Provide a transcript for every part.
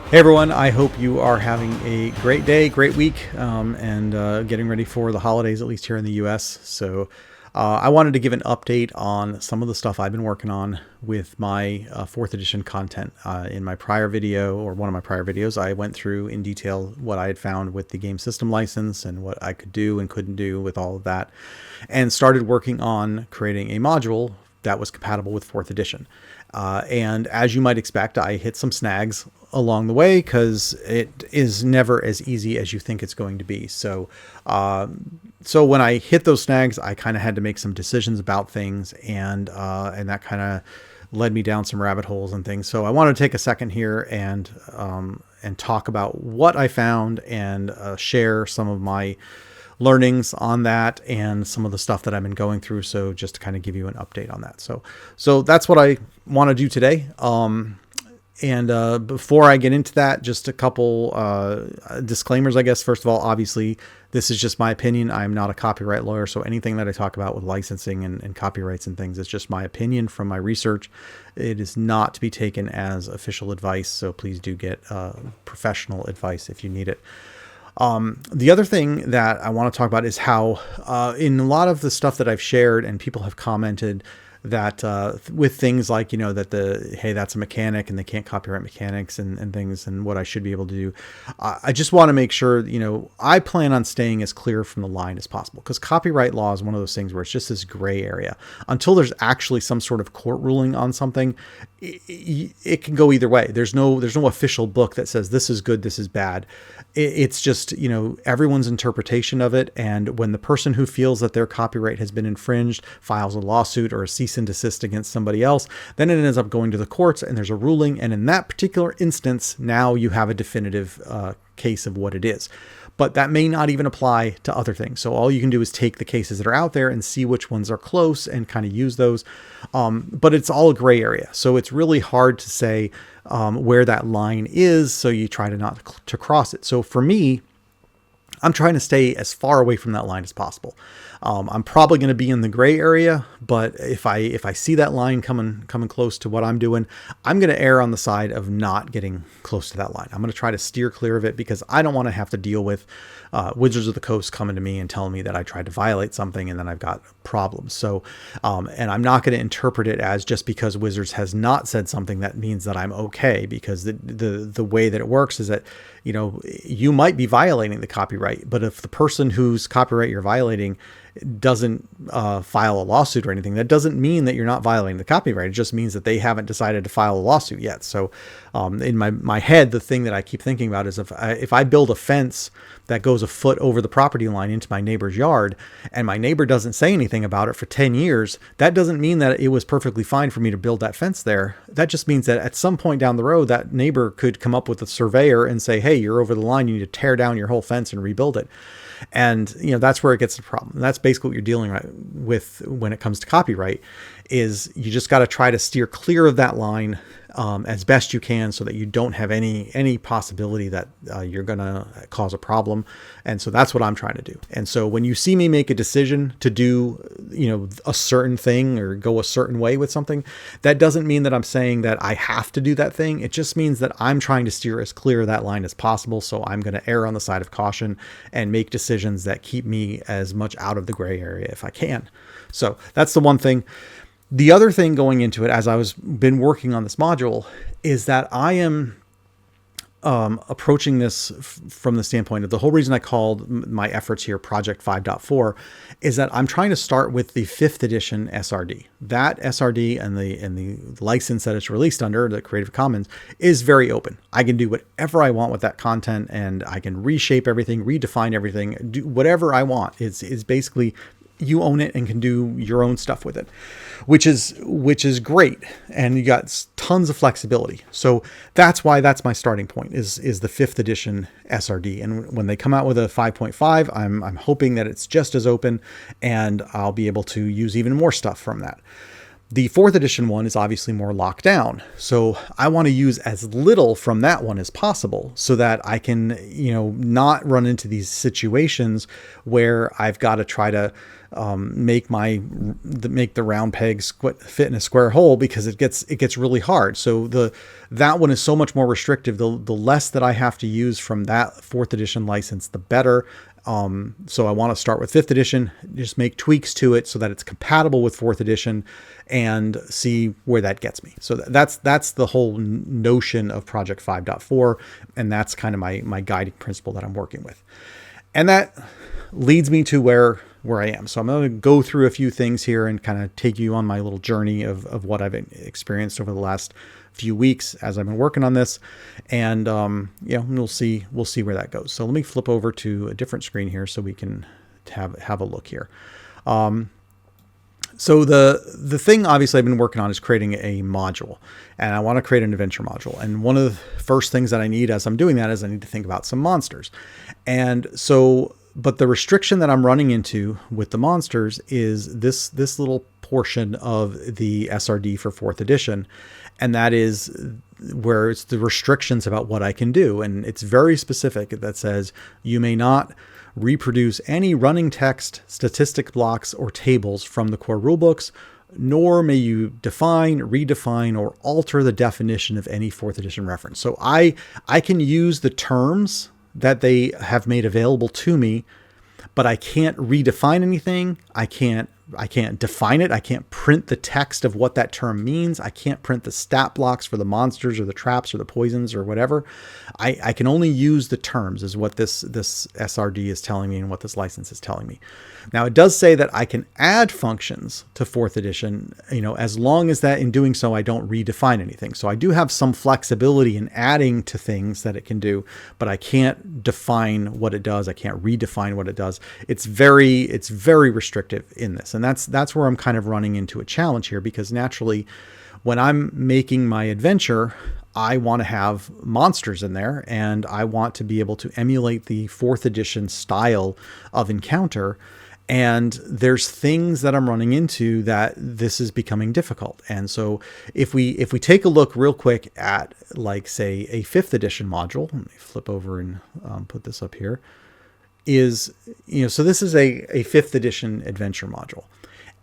Hey everyone, I hope you are having a great day, great week, and getting ready for the holidays, at least here in the US. I wanted to give an update on some of the stuff I've been working on with my 4th edition content. In my prior video, or one of my prior videos, I went through in detail what I had found with the game system license and what I could do and couldn't do with all of that, and started working on creating a module that was compatible with 4th edition. And as you might expect, I hit some snags along the way because it is never as easy as you think it's going to be. So when I hit those snags, I kind of had to make some decisions about things, and that kind of led me down some rabbit holes and things. So I want to take a second here and talk about what I found and share some of my learnings on that and some of the stuff that I've been going through. So just to kind of give you an update on that. So that's what I want to do today. Before I get into that, just a couple disclaimers, I guess. First of all, obviously, this is just my opinion. I'm not a copyright lawyer, so anything that I talk about with licensing and copyrights and things is just my opinion from my research. It is not to be taken as official advice, so please do get professional advice if you need it. The other thing that I want to talk about is how in a lot of the stuff that I've shared and people have commented that with things like, hey, that's a mechanic and they can't copyright mechanics and things and what I should be able to do. I just want to make sure, I plan on staying as clear from the line as possible, because copyright law is one of those things where it's just this gray area. Until there's actually some sort of court ruling on something, it can go either way. There's no official book that says this is good, this is bad. It's just, everyone's interpretation of it. And when the person who feels that their copyright has been infringed files a lawsuit or a cease and desist against somebody else, then it ends up going to the courts and there's a ruling. And in that particular instance, now you have a definitive case of what it is. But that may not even apply to other things. So all you can do is take the cases that are out there and see which ones are close and kind of use those. But it's all a gray area. So it's really hard to say where that line is. So you try to not to cross it. So for me, I'm trying to stay as far away from that line as possible. I'm probably going to be in the gray area, but if I see that line coming close to what I'm doing, I'm going to err on the side of not getting close to that line. I'm going to try to steer clear of it because I don't want to have to deal with Wizards of the Coast coming to me and telling me that I tried to violate something and then I've got problems. So, and I'm not going to interpret it as just because Wizards has not said something that means that I'm okay, because the way that it works is that, you might be violating the copyright, but if the person whose copyright you're violating doesn't file a lawsuit or anything, that doesn't mean that you're not violating the copyright. It just means that they haven't decided to file a lawsuit yet. So in my head, the thing that I keep thinking about is if I build a fence that goes a foot over the property line into my neighbor's yard and my neighbor doesn't say anything about it for 10 years, that doesn't mean that it was perfectly fine for me to build that fence there. That just means that at some point down the road, that neighbor could come up with a surveyor and say, hey, you're over the line, you need to tear down your whole fence and rebuild it. And, that's where it gets the problem. That's basically what you're dealing with when it comes to copyright, is you just got to try to steer clear of that line as best you can so that you don't have any possibility that you're going to cause a problem. And so that's what I'm trying to do. And so when you see me make a decision to do, a certain thing or go a certain way with something, that doesn't mean that I'm saying that I have to do that thing. It just means that I'm trying to steer as clear of that line as possible. So I'm going to err on the side of caution and make decisions that keep me as much out of the gray area if I can. So that's the one thing. The other thing going into it, as I was been working on this module, is that I am approaching this from the standpoint of the whole reason I called my efforts here Project 5.4 is that I'm trying to start with the 5th edition SRD. That SRD and the license that it's released under, the Creative Commons, is very open. I can do whatever I want with that content, and I can reshape everything, redefine everything, do whatever I want. It's basically you own it and can do your own stuff with it, which is great. And you got tons of flexibility. So that's why that's my starting point is the 5th edition SRD. And when they come out with a 5.5, I'm hoping that it's just as open and I'll be able to use even more stuff from that. The fourth edition one is obviously more locked down. So I want to use as little from that one as possible so that I can, not run into these situations where I've got to try to make the round pegs fit in a square hole, because it gets really hard. So that one is so much more restrictive. The less that I have to use from that fourth edition license, the better. So I want to start with fifth edition, just make tweaks to it so that it's compatible with fourth edition, and see where that gets me. So that's the whole notion of Project 5.4. And that's kind of my guiding principle that I'm working with. And that leads me to where I am. So I'm going to go through a few things here and kind of take you on my little journey of what I've experienced over the last few weeks as I've been working on this. And, we'll see where that goes. So let me flip over to a different screen here so we can have a look here. So the thing obviously I've been working on is creating a module, and I want to create an adventure module. And one of the first things that I need as I'm doing that is I need to think about some monsters. And so, but the restriction that I'm running into with the monsters is this little portion of the SRD for fourth edition. And that is where it's the restrictions about what I can do. And it's very specific. That says you may not reproduce any running text, statistic blocks, or tables from the core rulebooks, nor may you define, redefine, or alter the definition of any fourth edition reference. So I can use the terms that they have made available to me, but I can't redefine anything. I can't define it. I can't print the text of what that term means. I can't print the stat blocks for the monsters or the traps or the poisons or whatever. I can only use the terms, is what this SRD is telling me and what this license is telling me. Now, it does say that I can add functions to fourth edition, as long as that in doing so, I don't redefine anything. So I do have some flexibility in adding to things that it can do, but I can't define what it does. I can't redefine what it does. It's very restrictive in this. And that's where I'm kind of running into a challenge here, because naturally when I'm making my adventure, I want to have monsters in there, and I want to be able to emulate the fourth edition style of encounter. And there's things that I'm running into that this is becoming difficult. And so if we take a look real quick at, like, say, a fifth edition module, let me flip over and put this up here, is, so this is a fifth edition adventure module.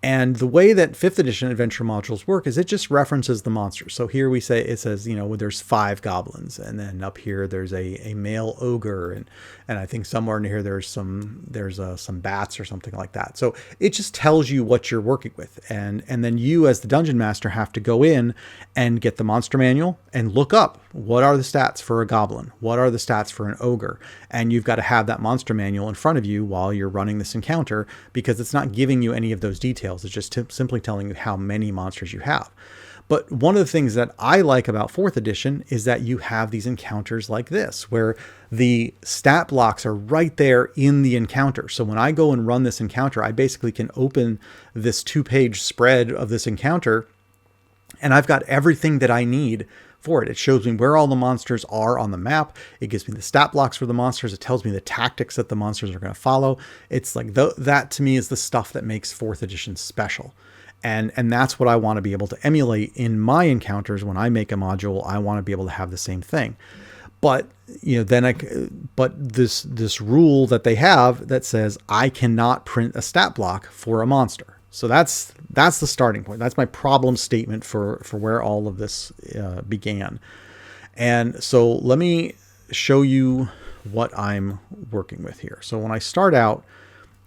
And the way that fifth edition adventure modules work is it just references the monsters. So here it says, there's 5 goblins, and then up here there's a male ogre, and I think somewhere in here there's some bats or something like that. So it just tells you what you're working with, and then you as the dungeon master have to go in and get the monster manual and look up what are the stats for a goblin, what are the stats for an ogre, and you've got to have that monster manual in front of you while you're running this encounter, because it's not giving you any of those details. It's just simply telling you how many monsters you have. But one of the things that I like about fourth edition is that you have these encounters like this, where the stat blocks are right there in the encounter. So when I go and run this encounter, I basically can open this 2-page spread of this encounter, and I've got everything that I need for it. It shows me where all the monsters are on the map. It gives me the stat blocks for the monsters. It tells me the tactics that the monsters are going to follow. It's like that to me is the stuff that makes fourth edition special. And that's what I want to be able to emulate in my encounters. When I make a module, I want to be able to have the same thing. But this rule that they have that says I cannot print a stat block for a monster. So that's the starting point. That's my problem statement for where all of this began. And so let me show you what I'm working with here. So when I start out,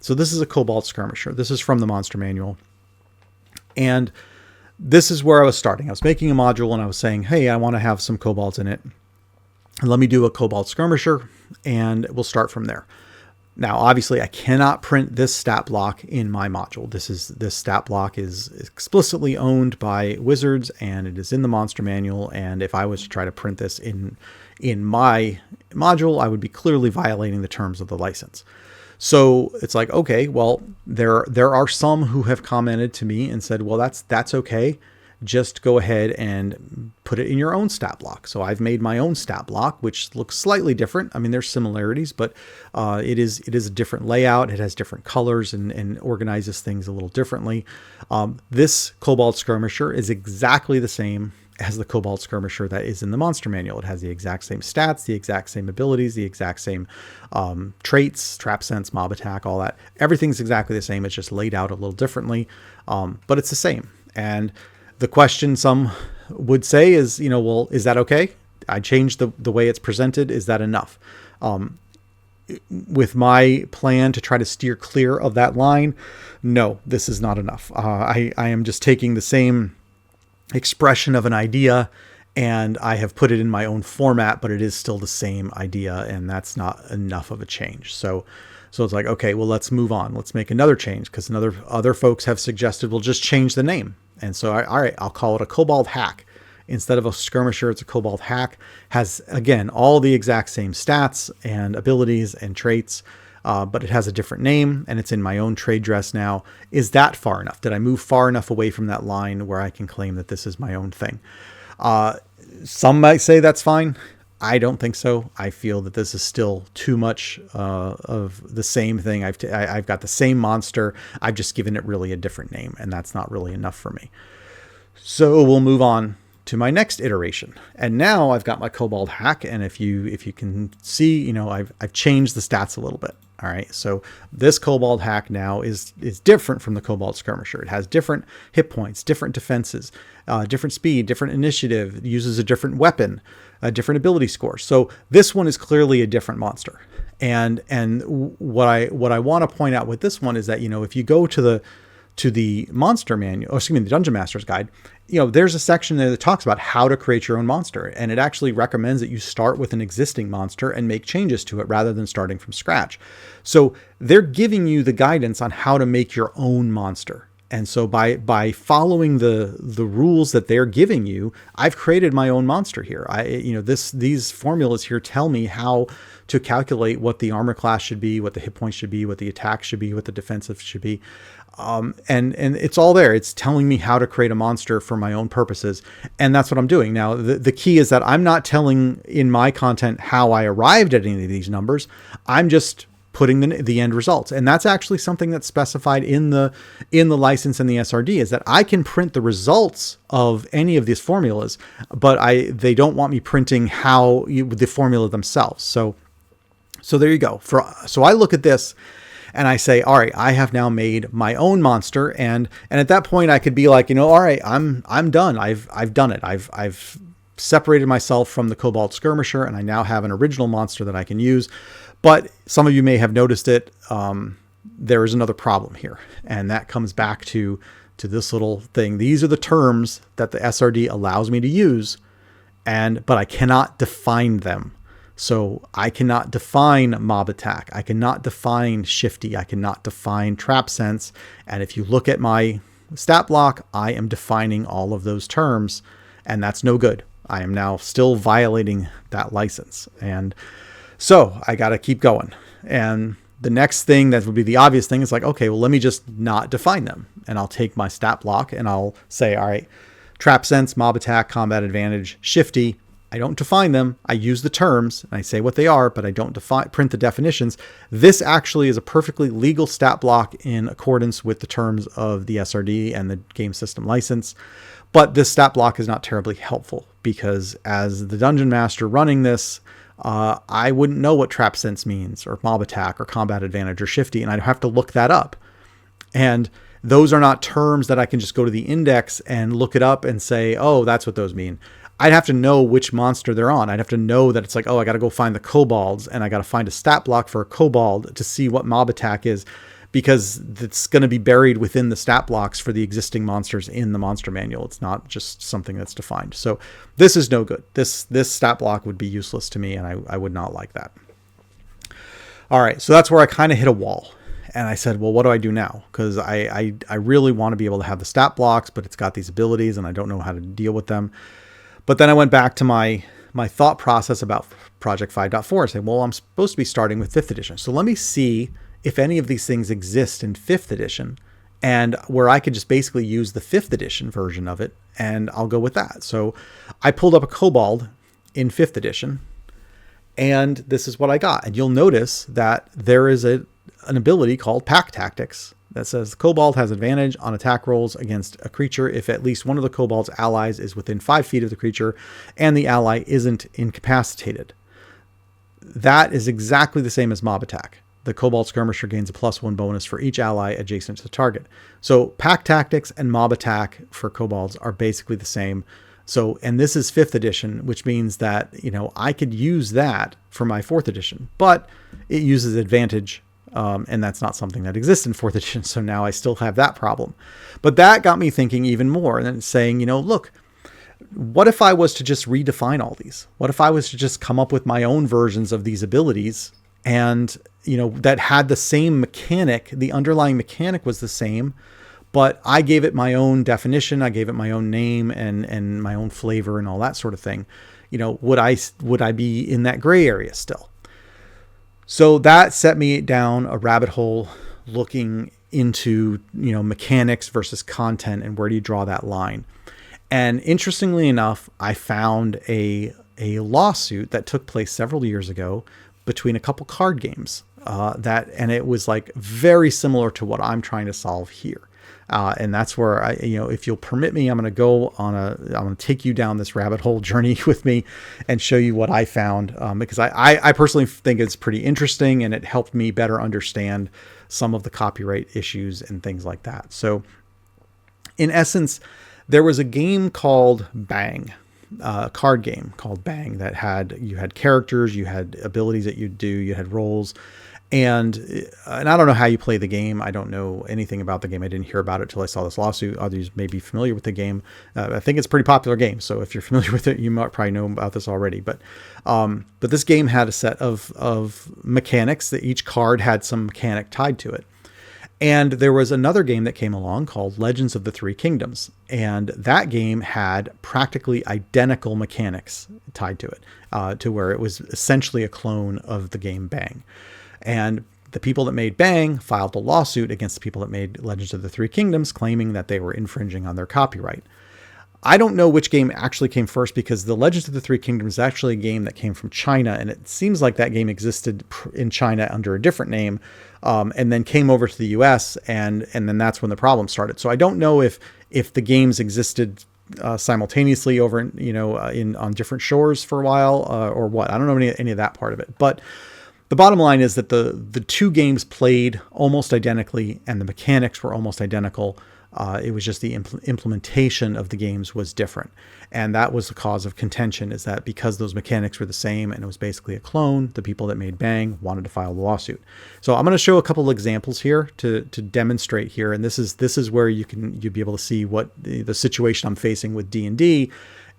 so this is a Cobalt Skirmisher. This is from the Monster Manual. And this is where I was starting. I was making a module and I was saying, hey, I want to have some kobolds in it. And let me do a Cobalt Skirmisher, and we'll start from there. Now, obviously, I cannot print this stat block in my module. This stat block is explicitly owned by Wizards, and it is in the Monster Manual. And if I was to try to print this in my module, I would be clearly violating the terms of the license. So it's like, okay, well, there are some who have commented to me and said, well, that's okay. just go ahead and put it in your own stat block. So I've made my own stat block, which looks slightly different. I mean, there's similarities, but it is a different layout. It has different colors and organizes things a little differently. This Kobold Skirmisher is exactly the same as the Kobold Skirmisher that is in the monster manual. It has the exact same stats, the exact same abilities, the exact same traits, trap sense, mob attack, all that. Everything's exactly the same. It's just laid out a little differently, but it's the same. And the question some would say is, well, is that okay? I changed the way it's presented. Is that enough? With my plan to try to steer clear of that line, no, this is not enough. I am just taking the same expression of an idea and I have put it in my own format, but it is still the same idea, and that's not enough of a change. So it's like, okay, well, let's move on. Let's make another change, because other folks have suggested we'll just change the name. And so, all right, I'll call it a Kobold Hack. Instead of a skirmisher, it's a Kobold Hack. Has, again, all the exact same stats and abilities and traits, but it has a different name, and it's in my own trade dress now. Is that far enough? Did I move far enough away from that line where I can claim that this is my own thing? Some might say that's fine. I don't think so. I feel that this is still too much of the same thing. I've got the same monster. I've just given it really a different name, and that's not really enough for me. So we'll move on to my next iteration. And now I've got my Kobold Hack, and if you can see, I've changed the stats a little bit. All right, so this Kobold Hack now is different from the Kobold Skirmisher. It has different hit points, different defenses, different speed, different initiative, uses a different weapon, a different ability score. So this one is clearly a different monster. And what I want to point out with this one is that, if you go to the monster manual, the Dungeon Master's Guide, there's a section there that talks about how to create your own monster. And it actually recommends that you start with an existing monster and make changes to it rather than starting from scratch. So they're giving you the guidance on how to make your own monster. And so by following the rules that they're giving you, I've created my own monster here. These formulas here tell me how to calculate what the armor class should be, what the hit points should be, what the attack should be, what the defensive should be. And it's all there. It's telling me how to create a monster for my own purposes. And that's what I'm doing. Now, the key is that I'm not telling in my content how I arrived at any of these numbers. I'm just putting the end results. And that's actually something that's specified in the license and the SRD, is that I can print the results of any of these formulas, but they don't want me printing the formula themselves. So there you go. So I look at this and I say, all right, I have now made my own monster. And at that point I could be like, all right, I'm done. I've done it. I've separated myself from the Kobold Skirmisher, and I now have an original monster that I can use. But some of you may have noticed it. There is another problem here, and that comes back to this little thing. These are the terms that the SRD allows me to use, but I cannot define them. So I cannot define mob attack. I cannot define shifty. I cannot define trap sense. And if you look at my stat block, I am defining all of those terms, and that's no good. I am now still violating that license. And so I got to keep going. And the next thing that would be the obvious thing is like, okay, well, let me just not define them. And I'll take my stat block and I'll say, all right, trap sense, mob attack, combat advantage, shifty. I don't define them. I use the terms and I say what they are, but I don't print the definitions. This actually is a perfectly legal stat block in accordance with the terms of the SRD and the game system license. But this stat block is not terribly helpful, because as the dungeon master running this, I wouldn't know what trap sense means, or mob attack, or combat advantage, or shifty, and I'd have to look that up. And those are not terms that I can just go to the index and look it up and say, oh, that's what those mean. I'd have to know which monster they're on. I'd have to know that it's like, oh, I got to go find the kobolds, and I got to find a stat block for a kobold to see what mob attack is, because it's going to be buried within the stat blocks for the existing monsters in the monster manual. It's not just something that's defined. So this is no good. This stat block would be useless to me, and I would not like that. All right, so that's where I kind of hit a wall. And I said, well, what do I do now? Because I really want to be able to have the stat blocks, but it's got these abilities, and I don't know how to deal with them. But then I went back to my thought process about Project 5.4. I said, well, I'm supposed to be starting with 5th edition. So let me see if any of these things exist in 5th edition and where I could just basically use the 5th edition version of it, and I'll go with that. So I pulled up a Kobold in 5th edition, and this is what I got. And you'll notice that there is an ability called Pack Tactics that says the Kobold has advantage on attack rolls against a creature if at least one of the Kobold's allies is within 5 feet of the creature and the ally isn't incapacitated. That is exactly the same as Mob Attack. The Kobold Skirmisher gains a +1 bonus for each ally adjacent to the target. So Pack Tactics and Mob Attack for Kobolds are basically the same. So, and this is 5th edition, which means that, I could use that for my 4th edition, but it uses advantage. And that's not something that exists in 4th edition. So now I still have that problem. But that got me thinking even more and then saying, look, what if I was to just redefine all these? What if I was to just come up with my own versions of these abilities and, that had the same mechanic, the underlying mechanic was the same, but I gave it my own definition. I gave it my own name and my own flavor and all that sort of thing. Would I be in that gray area still? So that set me down a rabbit hole looking into, mechanics versus content and where do you draw that line? And interestingly enough, I found a lawsuit that took place several years ago between a couple card games and it was like very similar to what I'm trying to solve here. And that's where if you'll permit me, I'm going to take you down this rabbit hole journey with me and show you what I found. Because I personally think it's pretty interesting and it helped me better understand some of the copyright issues and things like that. So in essence, there was a game called Bang, a card game called Bang that you had characters, you had abilities that you'd do, you had roles. And I don't know how you play the game. I don't know anything about the game. I didn't hear about it till I saw this lawsuit. Others may be familiar with the game. I think it's a pretty popular game. So if you're familiar with it, you might probably know about this already. But this game had a set of mechanics that each card had some mechanic tied to it. And there was another game that came along called Legends of the Three Kingdoms. And that game had practically identical mechanics tied to it, to where it was essentially a clone of the game Bang. And the people that made Bang filed a lawsuit against the people that made Legends of the Three Kingdoms, claiming that they were infringing on their copyright. I don't know which game actually came first because the Legends of the Three Kingdoms is actually a game that came from China. And it seems like that game existed in China under a different name and then came over to the US. And then that's when the problem started. So I don't know if the games existed simultaneously over, on different shores for a while or what. I don't know any of that part of it. But the bottom line is that the two games played almost identically and the mechanics were almost identical. It was just the implementation of the games was different. And that was the cause of contention, is that because those mechanics were the same and it was basically a clone, the people that made Bang wanted to file the lawsuit. So I'm going to show a couple of examples here to demonstrate here. And this is where you'd be able to see what the situation I'm facing with D&D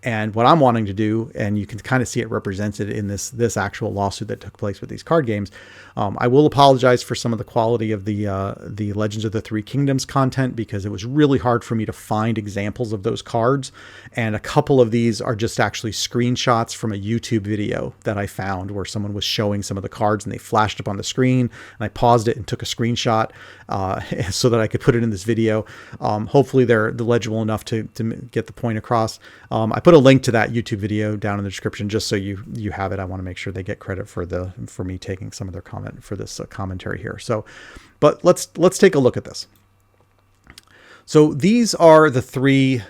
and what I'm wanting to do. And you can kind of see it represented in this actual lawsuit that took place with these card games. I will apologize for some of the quality of the Legends of the Three Kingdoms content, because it was really hard for me to find examples of those cards. And a couple of these are just actually screenshots from a YouTube video that I found where someone was showing some of the cards and they flashed up on the screen, and I paused it and took a screenshot so that I could put it in this video. Hopefully they're legible enough to get the point across. I put a link to that YouTube video down in the description just so you have it. I want to make sure they get credit for me taking some of their comment for this commentary here. So, but let's take a look at this. So these are the three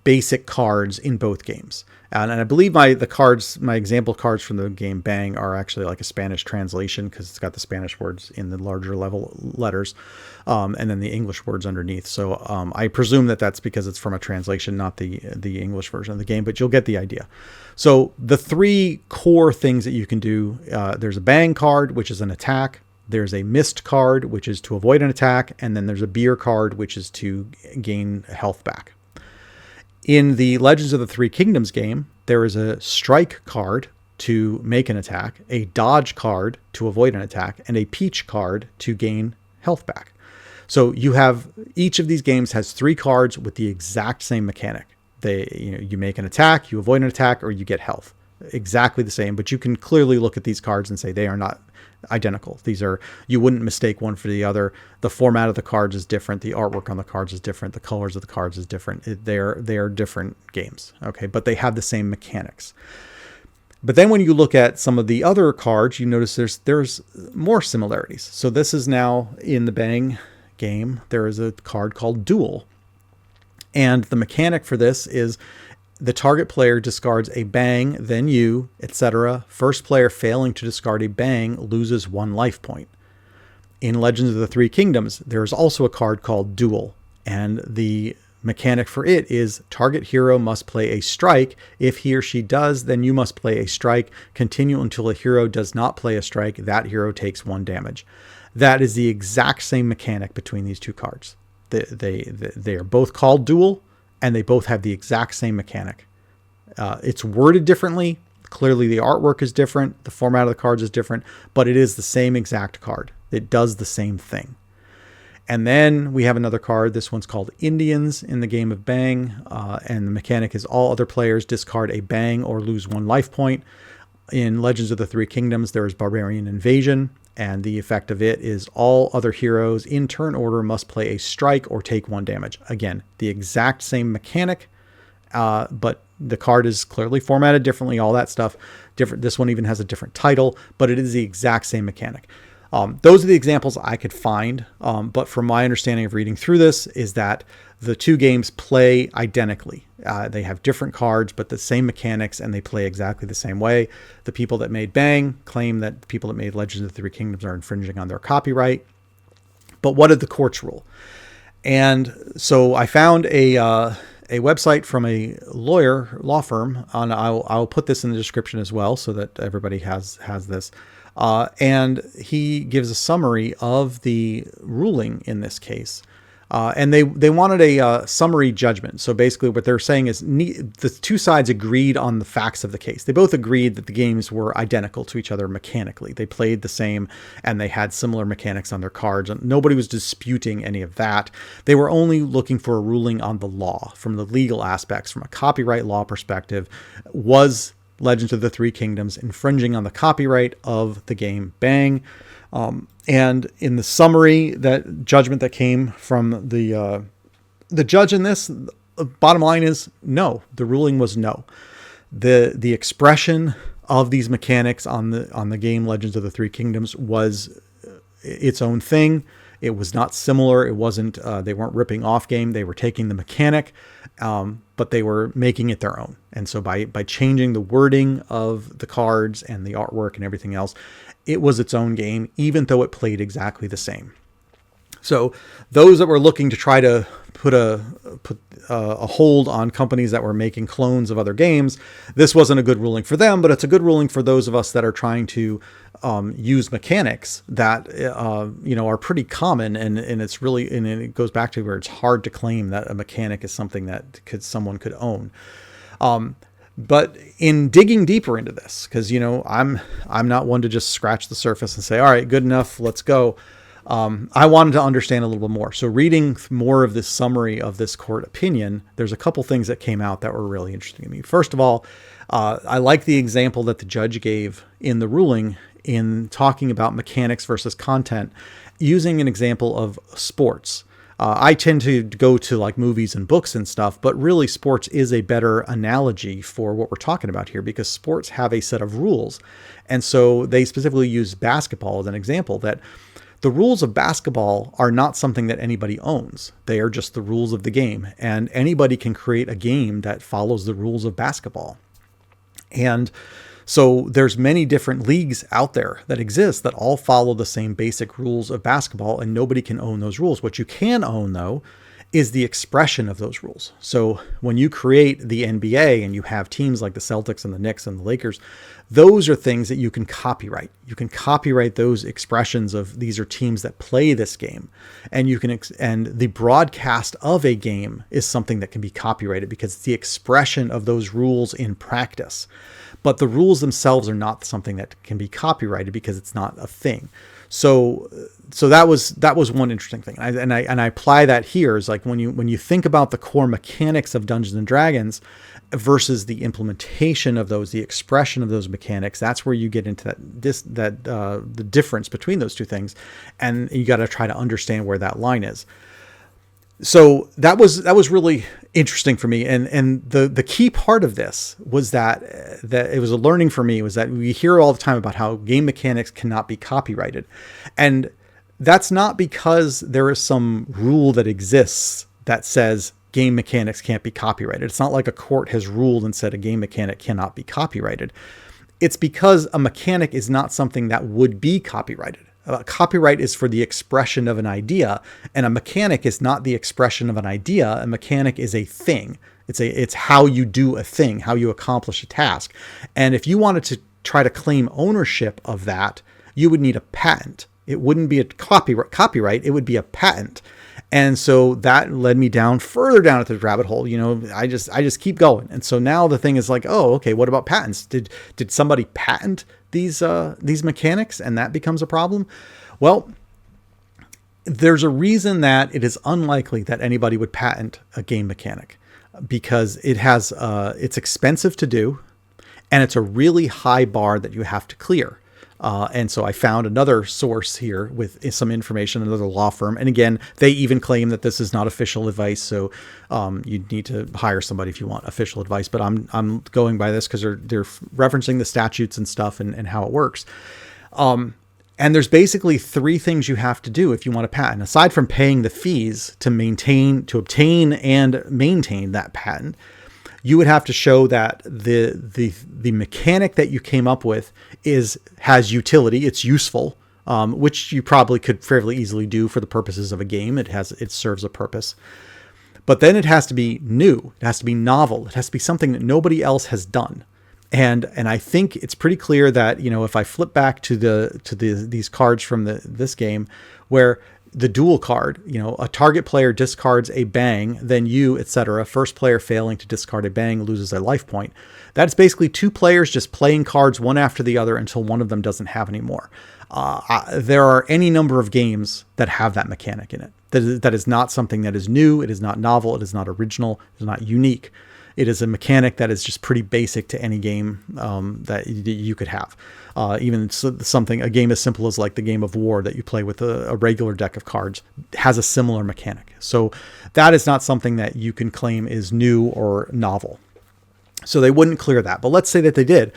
basic cards in both games. And I believe my example cards from the game Bang are actually like a Spanish translation, because it's got the Spanish words in the larger level letters, and then the English words underneath. So I presume that's because it's from a translation, not the English version of the game, but you'll get the idea. So the three core things that you can do, there's a Bang card, which is an attack. There's a Mist card, which is to avoid an attack. And then there's a Beer card, which is to gain health back. In the Legends of the Three Kingdoms game, there is a Strike card to make an attack, a Dodge card to avoid an attack, and a Peach card to gain health back. So you have, each of these games has three cards with the exact same mechanic. You make an attack, you avoid an attack, or you get health. Exactly the same, but you can clearly look at these cards and say they are not identical. You wouldn't mistake one for the other. The format of the cards is different. The artwork on the cards is different. The colors of the cards is different. They are different games. Okay. But they have the same mechanics. But then when you look at some of the other cards, you notice there's more similarities. So this is now in the Bang game. There is a card called Duel. And the mechanic for this is the target player discards a bang, then you, etc. First player failing to discard a bang loses 1 life point. In Legends of the Three Kingdoms, there's also a card called Duel. And the mechanic for it is target hero must play a strike. If he or she does, then you must play a strike. Continue until a hero does not play a strike. That hero takes 1 damage. That is the exact same mechanic between these two cards. They are both called Duel, and they both have the exact same mechanic. It's worded differently. Clearly the artwork is different. The format of the cards is different, but it is the same exact card. It does the same thing. And then we have another card. This one's called Indians in the game of Bang. And the mechanic is all other players discard a bang or lose 1 life point. In Legends of the Three Kingdoms, there is Barbarian Invasion. And the effect of it is all other heroes in turn order must play a strike or take 1 damage. Again, the exact same mechanic, but the card is clearly formatted differently, all that stuff. Different. This one even has a different title, but it is the exact same mechanic. Those are the examples I could find. But from my understanding of reading through this is that the two games play identically. They have different cards, but the same mechanics, and they play exactly the same way. The people that made Bang claim that the people that made Legends of the Three Kingdoms are infringing on their copyright. But what did the courts rule? And so I found a website from a law firm, and I'll put this in the description as well so that everybody has this. And he gives a summary of the ruling in this case. And they wanted a summary judgment. So basically what they're saying is the two sides agreed on the facts of the case. They both agreed that the games were identical to each other mechanically. They played the same and they had similar mechanics on their cards. And nobody was disputing any of that. They were only looking for a ruling on the law, from the legal aspects, from a copyright law perspective. Was Legends of the Three Kingdoms infringing on the copyright of the game Bang? And in the summary, that judgment that came from the judge in this, bottom line is no. The ruling was no. The expression of these mechanics on the game Legends of the Three Kingdoms was its own thing. It was not similar. It wasn't. They weren't ripping off game. They were taking the mechanic, but they were making it their own. And so by changing the wording of the cards and the artwork and everything else, it was its own game, even though it played exactly the same. So those that were looking to try to put a hold on companies that were making clones of other games, this wasn't a good ruling for them, but it's a good ruling for those of us that are trying to use mechanics that are pretty common, and it's really, and it goes back to where it's hard to claim that a mechanic is something that someone could own. But in digging deeper into this, because I'm not one to just scratch the surface and say, all right, good enough, let's go. I wanted to understand a little bit more. So reading more of this summary of this court opinion, there's a couple things that came out that were really interesting to me. First of all, I like the example that the judge gave in the ruling in talking about mechanics versus content, using an example of sports. I tend to go to like movies and books and stuff, but really sports is a better analogy for what we're talking about here, because sports have a set of rules. And so they specifically use basketball as an example, that the rules of basketball are not something that anybody owns. They are just the rules of the game, and anybody can create a game that follows the rules of basketball. And so there's many different leagues out there that exist that all follow the same basic rules of basketball, and nobody can own those rules. What you can own, though, is the expression of those rules. So when you create the NBA and you have teams like the Celtics and the Knicks and the Lakers, those are things that you can copyright. You can copyright those expressions of these are teams that play this game, and you can and the broadcast of a game is something that can be copyrighted because it's the expression of those rules in practice. but the rules themselves are not something that can be copyrighted because it's not a thing. So that was one interesting thing. And I apply that here is like when you think about the core mechanics of Dungeons and Dragons versus the implementation of those, the expression of those mechanics, that's where you get into the difference between those two things. And you got to try to understand where that line is. So that was really interesting for me. And the key part of this was that it was a learning for me, was that we hear all the time about how game mechanics cannot be copyrighted. And that's not because there is some rule that exists that says game mechanics can't be copyrighted. It's not like a court has ruled and said a game mechanic cannot be copyrighted. It's because a mechanic is not something that would be copyrighted. Copyright is for the expression of an idea, and a mechanic is not the expression of an idea. A mechanic is a thing. It's how you do a thing, how you accomplish a task. And if you wanted to try to claim ownership of that, you would need a patent. It wouldn't be a copyright, it would be a patent. And so that led me further down at the rabbit hole. I just keep going. And so now the thing is like, oh, okay, what about patents? Did somebody patent these mechanics and that becomes a problem? Well, there's a reason that it is unlikely that anybody would patent a game mechanic, because it's expensive to do, and it's a really high bar that you have to clear. And so I found another source here with some information, another law firm. And again, they even claim that this is not official advice. So you need to hire somebody if you want official advice. But I'm going by this because they're referencing the statutes and stuff and how it works. And there's basically 3 things you have to do if you want a patent, aside from paying the fees to obtain and maintain that patent. You would have to show that the mechanic that you came up with has utility, it's useful, which you probably could fairly easily do for the purposes of a game. It serves a purpose. But then it has to be new, it has to be novel, it has to be something that nobody else has done. And I think it's pretty clear that, if I flip back to these cards from this game, where the duel card, a target player discards a bang, then you, etc. First player failing to discard a bang loses a life point. That's basically 2 players just playing cards one after the other until one of them doesn't have any more. There are any number of games that have that mechanic in it. That is not something that is new. It is not novel. It is not original. It is not unique. It is a mechanic that is just pretty basic to any game that you could have. Even a game as simple as like the game of war that you play with a regular deck of cards has a similar mechanic. So that is not something that you can claim is new or novel. So they wouldn't clear that. But let's say that they did.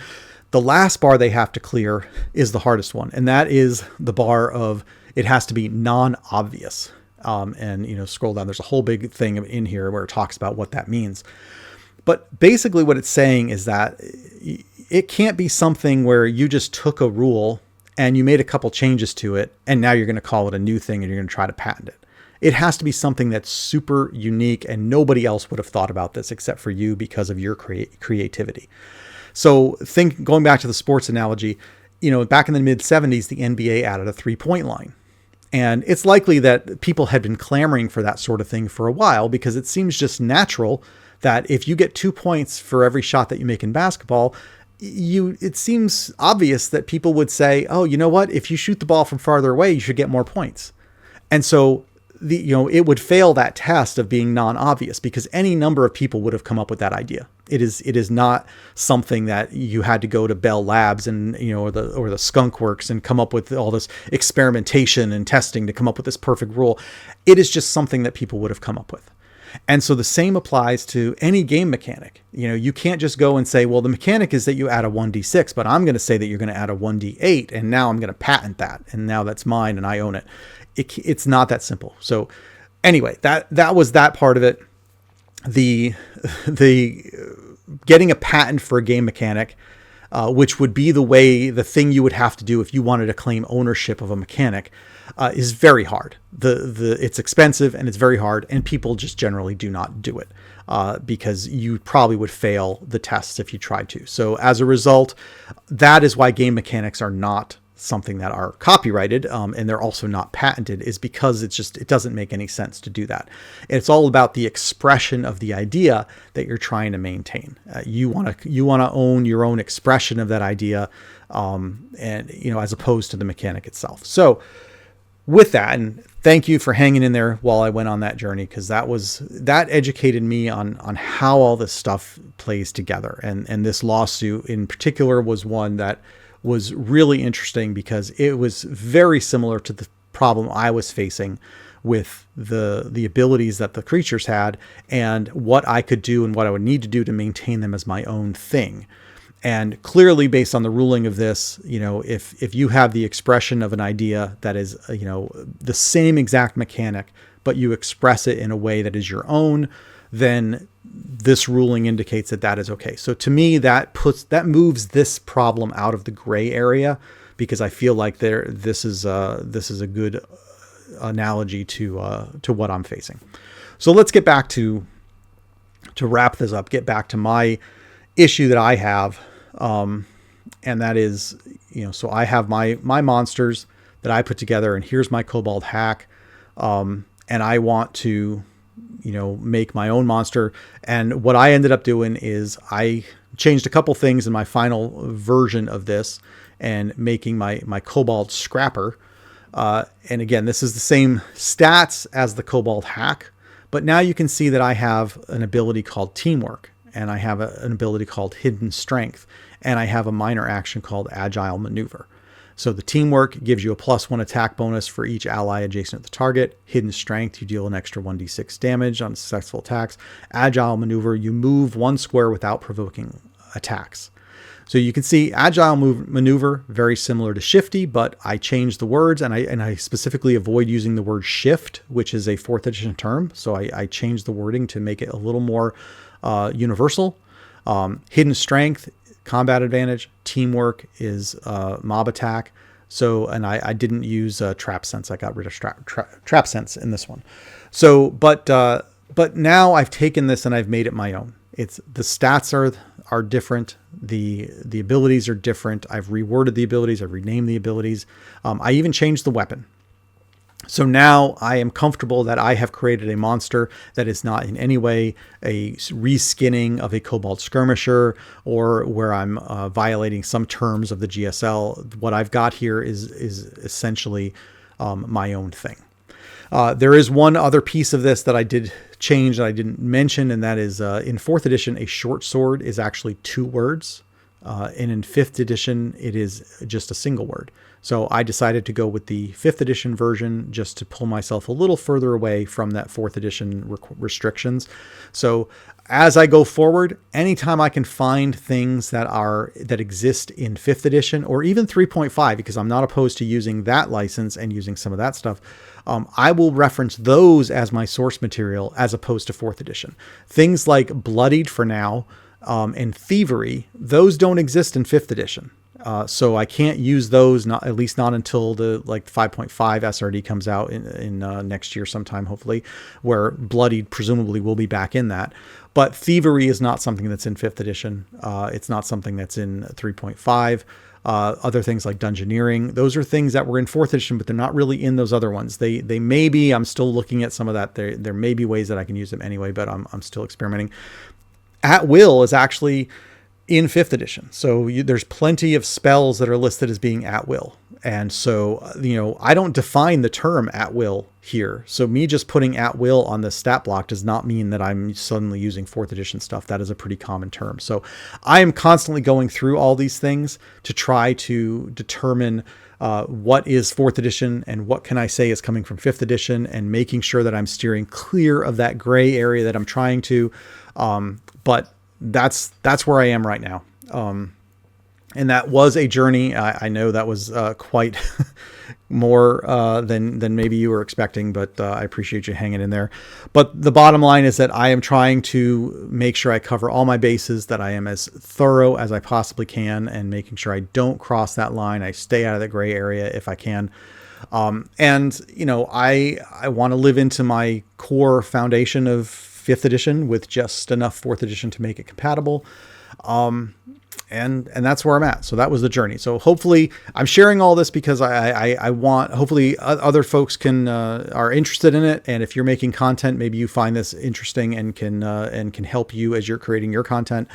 The last bar they have to clear is the hardest one. And that is the bar of it has to be non-obvious. And scroll down. There's a whole big thing in here where it talks about what that means. But basically what it's saying is that it can't be something where you just took a rule and you made a couple changes to it, and now you're going to call it a new thing and you're going to try to patent it. It has to be something that's super unique and nobody else would have thought about this except for you because of your creativity. So going back to the sports analogy, back in the mid 70s, the NBA added a 3-point line. And it's likely that people had been clamoring for that sort of thing for a while, because it seems just natural that if you get 2 points for every shot that you make in basketball, it seems obvious that people would say, oh, you know what? If you shoot the ball from farther away, you should get more points. And so it would fail that test of being non-obvious, because any number of people would have come up with that idea. It is not something that you had to go to Bell Labs and, or the Skunk Works and come up with all this experimentation and testing to come up with this perfect rule. It is just something that people would have come up with. And so the same applies to any game mechanic. You can't just go and say, well, the mechanic is that you add a 1d6, but I'm going to say that you're going to add a 1d8, and now I'm going to patent that, and now that's mine and I own it. It's not that simple. So anyway, that was that part of it. The getting a patent for a game mechanic, which would be the thing you would have to do if you wanted to claim ownership of a mechanic, is very hard. It's expensive and it's very hard, and people just generally do not do it because you probably would fail the tests if you tried to. So as a result, that is why game mechanics are not something that are copyrighted, and they're also not patented, is because it doesn't make any sense to do that. It's all about the expression of the idea that you're trying to maintain. You want to own your own expression of that idea, and as opposed to the mechanic itself. So with that, and thank you for hanging in there while I went on that journey, because that educated me on how all this stuff plays together. And this lawsuit in particular was one that was really interesting because it was very similar to the problem I was facing with the abilities that the creatures had and what I could do and what I would need to do to maintain them as my own thing. And clearly, based on the ruling of this, if you have the expression of an idea that is, the same exact mechanic, but you express it in a way that is your own, then this ruling indicates that is okay. So to me, that moves this problem out of the gray area, because I feel like this is a good analogy to what I'm facing. So let's get back to wrap this up. Get back to my issue that I have, and that is, so I have my monsters that I put together, and here's my kobold hack, and I want to make my own monster. And what I ended up doing is I changed a couple things in my final version of this and making my kobold scrapper. And again, this is the same stats as the kobold hack, but now you can see that I have an ability called teamwork, and I have an ability called hidden strength, and I have a minor action called agile maneuver. So the teamwork gives you a +1 attack bonus for each ally adjacent to the target. Hidden strength, you deal an extra 1d6 damage on successful attacks. Agile maneuver, you move 1 square without provoking attacks. So you can see agile maneuver, very similar to shifty, but I changed the words, and I specifically avoid using the word shift, which is a 4th edition term. So I changed the wording to make it a little more universal. Hidden strength, combat advantage. Teamwork is mob attack. So, and I didn't use trap sense. I got rid of trap sense in this one. So, but now I've taken this and I've made it my own. The stats are different. The abilities are different. I've reworded the abilities. I've renamed the abilities. I even changed the weapon. So now I am comfortable that I have created a monster that is not in any way a reskinning of a kobold skirmisher, or where I'm violating some terms of the GSL. What I've got here is essentially my own thing. There is one other piece of this that I did change that I didn't mention, and that is in 4th edition, a short sword is actually 2 words. And in 5th edition, it is just a single word. So I decided to go with the 5th edition version just to pull myself a little further away from that 4th edition restrictions. So as I go forward, anytime I can find things that exist in 5th edition or even 3.5, because I'm not opposed to using that license and using some of that stuff, I will reference those as my source material as opposed to 4th edition. Things like Bloodied for now, and Thievery, those don't exist in 5th edition. So I can't use those, at least not until the 5.5 SRD comes out in next year sometime, hopefully, where Bloodied presumably will be back in that. But Thievery is not something that's in 5th edition. It's not something that's in 3.5. Other things like Dungeoneering, those are things that were in 4th edition, but they're not really in those other ones. They may be. I'm still looking at some of that. There may be ways that I can use them anyway, but I'm still experimenting. At Will is actually in 5th edition. So there's plenty of spells that are listed as being at will. And so, I don't define the term at will here. So me just putting at will on the stat block does not mean that I'm suddenly using 4th edition stuff. That is a pretty common term. So I am constantly going through all these things to try to determine what is 4th edition and what can I say is coming from 5th edition, and making sure that I'm steering clear of that gray area that I'm trying to. But that's where I am right now. And that was a journey. I know that was quite more than maybe you were expecting, but I appreciate you hanging in there. But the bottom line is that I am trying to make sure I cover all my bases, that I am as thorough as I possibly can, and making sure I don't cross that line. I stay out of the gray area if I can. And I want to live into my core foundation of 5th edition with just enough 4th edition to make it compatible. and that's where I'm at. So that was the journey. So hopefully I'm sharing all this because I want, hopefully other folks are interested in it. And if you're making content, maybe you find this interesting and can help you as you're creating your content.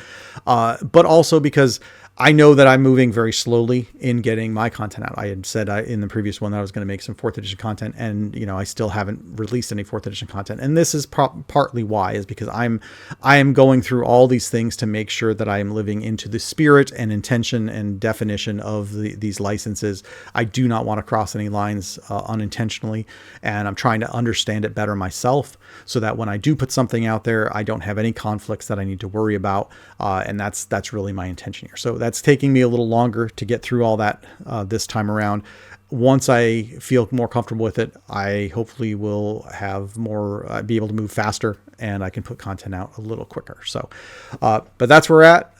But also because I know that I'm moving very slowly in getting my content out. I had said in the previous one that I was going to make some 4th edition content, and I still haven't released any 4th edition content. And this is partly why, is because I am going through all these things to make sure that I am living into the spirit and intention and definition of these licenses. I do not want to cross any lines unintentionally, and I'm trying to understand it better myself so that when I do put something out there, I don't have any conflicts that I need to worry about. And that's really my intention here. So that's taking me a little longer to get through all that this time around. Once I feel more comfortable with it, I hopefully will have more, be able to move faster, and I can put content out a little quicker. So, but that's where we're at.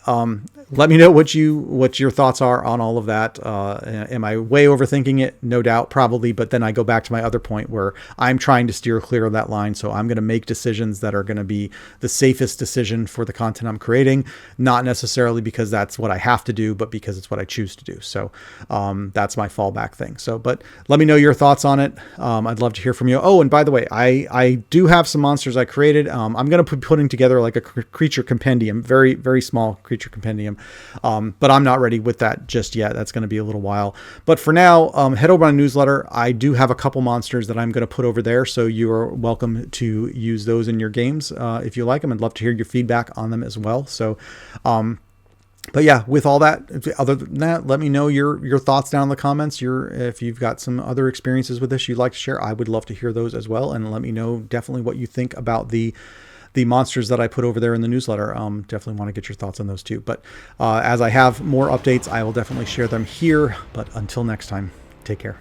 Let me know what your thoughts are on all of that. Am I way overthinking it? No doubt, probably. But then I go back to my other point where I'm trying to steer clear of that line. So I'm going to make decisions that are going to be the safest decision for the content I'm creating, not necessarily because that's what I have to do, but because it's what I choose to do. So that's my fallback thing. So, but let me know your thoughts on it. I'd love to hear from you. Oh, and by the way, I do have some monsters I created. I'm going to be putting together like a creature compendium, very, very small creature compendium. But I'm not ready with that just yet. That's going to be a little while. But for now, head over on newsletter. I do have a couple monsters that I'm going to put over there. So you are welcome to use those in your games if you like them. I'd love to hear your feedback on them as well. So, but yeah, with all that, other than that, let me know your thoughts down in the comments. If you've got some other experiences with this you'd like to share, I would love to hear those as well. And let me know definitely what you think about the monsters that I put over there in the newsletter. Definitely want to get your thoughts on those too. But as I have more updates, I will definitely share them here. But until next time, take care.